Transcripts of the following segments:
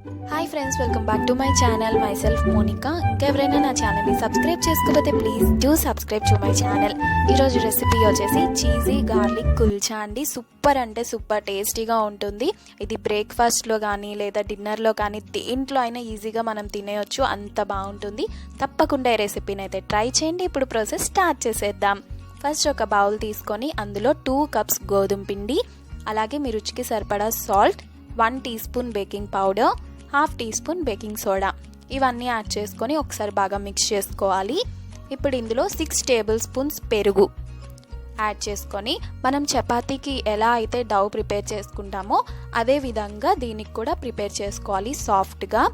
Hi friends, welcome back to my channel. Myself Monika. ఇంకెవరైనా నా ఛానల్ని సబ్స్క్రైబ్ చేసుకోకపోతే please do subscribe to my channel. ఈరోజు recipe వచ్చేసి చీజీ గార్లిక్ కుల్చా అండి. సూపర్ అంటే సూపర్ టేస్టీగా ఉంటుంది. ఇది బ్రేక్ఫాస్ట్లో కానీ లేదా డిన్నర్లో కానీ దేంట్లో అయినా ఈజీగా మనం తినేయొచ్చు, అంత బాగుంటుంది. తప్పకుండా ఈ రెసిపీని అయితే ట్రై చేయండి. ఇప్పుడు ప్రాసెస్ స్టార్ట్ చేసేద్దాం. ఫస్ట్ ఒక బౌల్ తీసుకొని అందులో 2 కప్స్ గోధుమ పిండి, అలాగే మీ రుచికి సరిపడా salt, 1 teaspoon baking powder, 1/2 teaspoon baking soda ఇవన్నీ యాడ్ చేసుకొని ఒకసారి బాగా మిక్స్ చేసుకోవాలి. ఇప్పుడు ఇందులో 6 టేబుల్ స్పూన్స్ పెరుగు యాడ్ చేసుకొని మనం చపాతీకి ఎలా అయితే డౌ ప్రిపేర్ చేసుకుంటామో అదే విధంగా దీనికి కూడా ప్రిపేర్ చేసుకోవాలి సాఫ్ట్గా.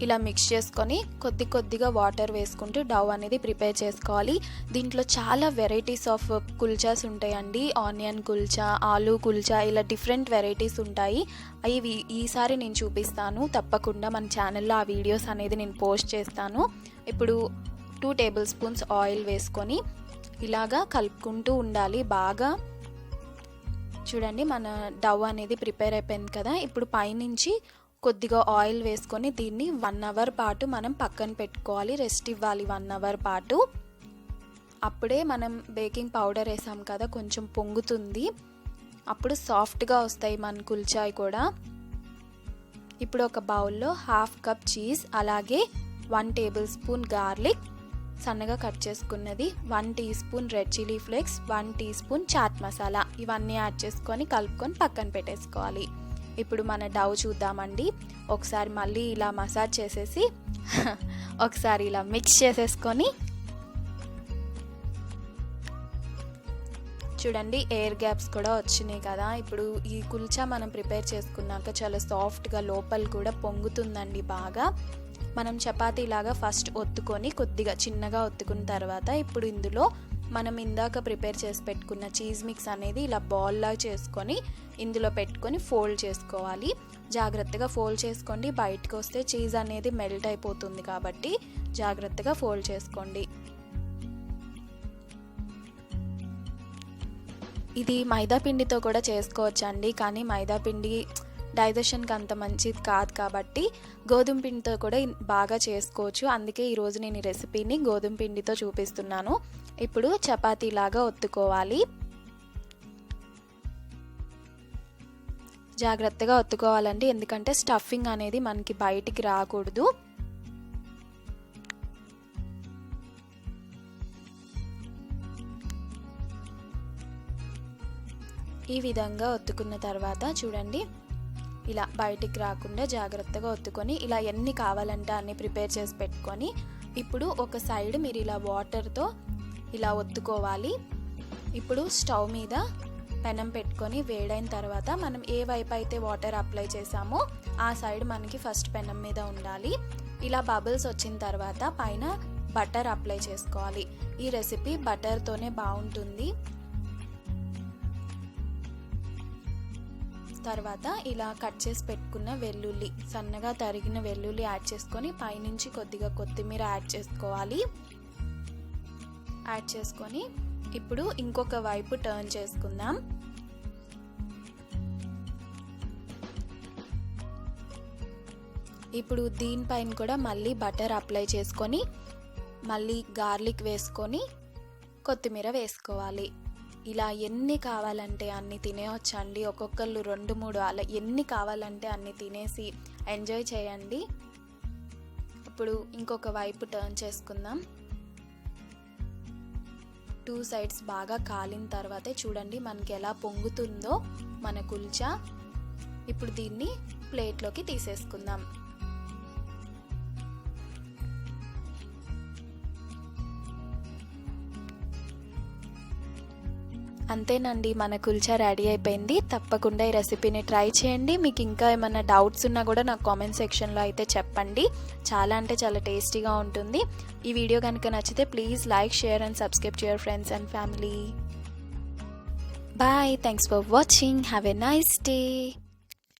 ఇలా మిక్స్ చేసుకొని కొద్దిగా వాటర్ వేసుకుంటూ డౌ అనేది ప్రిపేర్ చేసుకోవాలి. దీంట్లో చాలా వెరైటీస్ ఆఫ్ కుల్చాస్ ఉంటాయండి. ఆనియన్ కుల్చా, ఆలూ కుల్చా, ఇలా డిఫరెంట్ వెరైటీస్ ఉంటాయి. అవి ఈసారి నేను చూపిస్తాను. తప్పకుండా మన ఛానల్లో ఆ వీడియోస్ అనేది నేను పోస్ట్ చేస్తాను. ఇప్పుడు 2 టేబుల్ స్పూన్స్ ఆయిల్ వేసుకొని ఇలాగా కలుపుకుంటూ ఉండాలి బాగా. చూడండి, మన డౌ అనేది ప్రిపేర్ అయిపోయింది కదా. ఇప్పుడు పైనుంచి కొద్దిగా ఆయిల్ వేసుకొని దీన్ని 1 అవర్ పాటు మనం పక్కన పెట్టుకోవాలి, రెస్ట్ ఇవ్వాలి 1 అవర్ పాటు. అప్పుడే మనం బేకింగ్ పౌడర్ వేసాం కదా, కొంచెం పొంగుతుంది, అప్పుడు సాఫ్ట్గా వస్తాయి మన కుల్చాయి కూడా. ఇప్పుడు ఒక బౌల్లో 1/2 కప్ చీజ్, అలాగే 1 టేబుల్ స్పూన్ గార్లిక్ సన్నగా కట్ చేసుకున్నది, 1 teaspoon red chilli flakes, 1 teaspoon chaat masala ఇవన్నీ యాడ్ చేసుకొని కలుపుకొని పక్కన పెట్టేసుకోవాలి. ఇప్పుడు మన డౌ చూద్దామండి. ఒకసారి మళ్ళీ ఇలా మసాజ్ చేసేసి ఒకసారి ఇలా మిక్స్ చేసేసుకొని చూడండి, ఎయిర్ గ్యాప్స్ కూడా వచ్చినాయి కదా. ఇప్పుడు ఈ కుల్చా మనం ప్రిపేర్ చేసుకున్నాక చాలా సాఫ్ట్గా లోపల కూడా పొంగుతుందండి బాగా. మనం చపాతీలాగా ఫస్ట్ ఒత్తుకొని కొద్దిగా చిన్నగా ఒత్తుకున్న తర్వాత ఇప్పుడు ఇందులో మనం ఇందాక ప్రిపేర్ చేసి పెట్టుకున్న చీజ్ మిక్స్ అనేది ఇలా బాల్ లాగా చేసుకొని ఇందులో పెట్టుకొని ఫోల్డ్ చేసుకోవాలి. జాగ్రత్తగా ఫోల్డ్ చేసుకోండి, బయటకు వస్తే చీజ్ అనేది మెల్ట్ అయిపోతుంది కాబట్టి జాగ్రత్తగా ఫోల్డ్ చేసుకోండి. ఇది మైదా పిండితో కూడా చేసుకోవచ్చండి, కానీ మైదా పిండి డైజెషన్కి అంత మంచిది కాదు కాబట్టి గోధుమ పిండితో కూడా బాగా చేసుకోవచ్చు. అందుకే ఈరోజు నేను ఈ రెసిపీని గోధుమ పిండితో చూపిస్తున్నాను. ఇప్పుడు చపాతీలాగా ఒత్తుకోవాలి. జాగ్రత్తగా ఒత్తుకోవాలండి, ఎందుకంటే స్టఫింగ్ అనేది మనకి బయటికి రాకూడదు. ఈ విధంగా ఒత్తుకున్న తర్వాత చూడండి, ఇలా బయటికి రాకుండా జాగ్రత్తగా ఒత్తుకొని ఇలా ఎన్ని కావాలంటే అన్ని ప్రిపేర్ చేసి పెట్టుకొని ఇప్పుడు ఒక సైడ్ మీరు ఇలా వాటర్తో ఇలా ఒత్తుకోవాలి. ఇప్పుడు స్టవ్ మీద పెనం పెట్టుకొని వేడైన తర్వాత మనం ఏ వైపు అయితే వాటర్ అప్లై చేసామో ఆ సైడ్ మనకి ఫస్ట్ పెనం మీద ఉండాలి. ఇలా బబుల్స్ వచ్చిన తర్వాత పైన బటర్ అప్లై చేసుకోవాలి. ఈ రెసిపీ బటర్తోనే బాగుంటుంది. తర్వాత ఇలా కట్ చేసి పెట్టుకున్న వెల్లుల్లి, సన్నగా తరిగిన వెల్లుల్లి యాడ్ చేసుకొని పైనుంచి కొద్దిగా కొత్తిమీర యాడ్ చేసుకోవాలి. యాడ్ చేసుకొని ఇప్పుడు ఇంకొక వైపు టర్న్ చేసుకుందాం. ఇప్పుడు దీనిపైన కూడా మళ్ళీ బటర్ అప్లై చేసుకొని మళ్ళీ గార్లిక్ వేసుకొని కొత్తిమీర వేసుకోవాలి. ఇలా ఎన్ని కావాలంటే అన్ని తినేయొచ్చండి. ఒక్కొక్కళ్ళు 2-3 అలా ఎన్ని కావాలంటే అన్ని తినేసి ఎంజాయ్ చేయండి. ఇప్పుడు ఇంకొక వైపు టర్న్ చేసుకుందాం. 2 సైడ్స్ బాగా కాలిన తర్వాతే చూడండి మనకి ఎలా పొంగుతుందో మన కుల్చా. ఇప్పుడు దీన్ని ప్లేట్లోకి తీసేసుకుందాం. అంతేనండి, మన కుల్చా రెడీ అయిపోయింది. తప్పకుండా ఈ రెసిపీని ట్రై చేయండి. మీకు ఇంకా ఏమైనా డౌట్స్ ఉన్నా కూడా నాకు కామెంట్ సెక్షన్లో అయితే చెప్పండి. చాలా అంటే చాలా టేస్టీగా ఉంటుంది. ఈ వీడియో కనుక నచ్చితే please like, share and subscribe to your friends and family. Bye, thanks for watching. Have a nice day.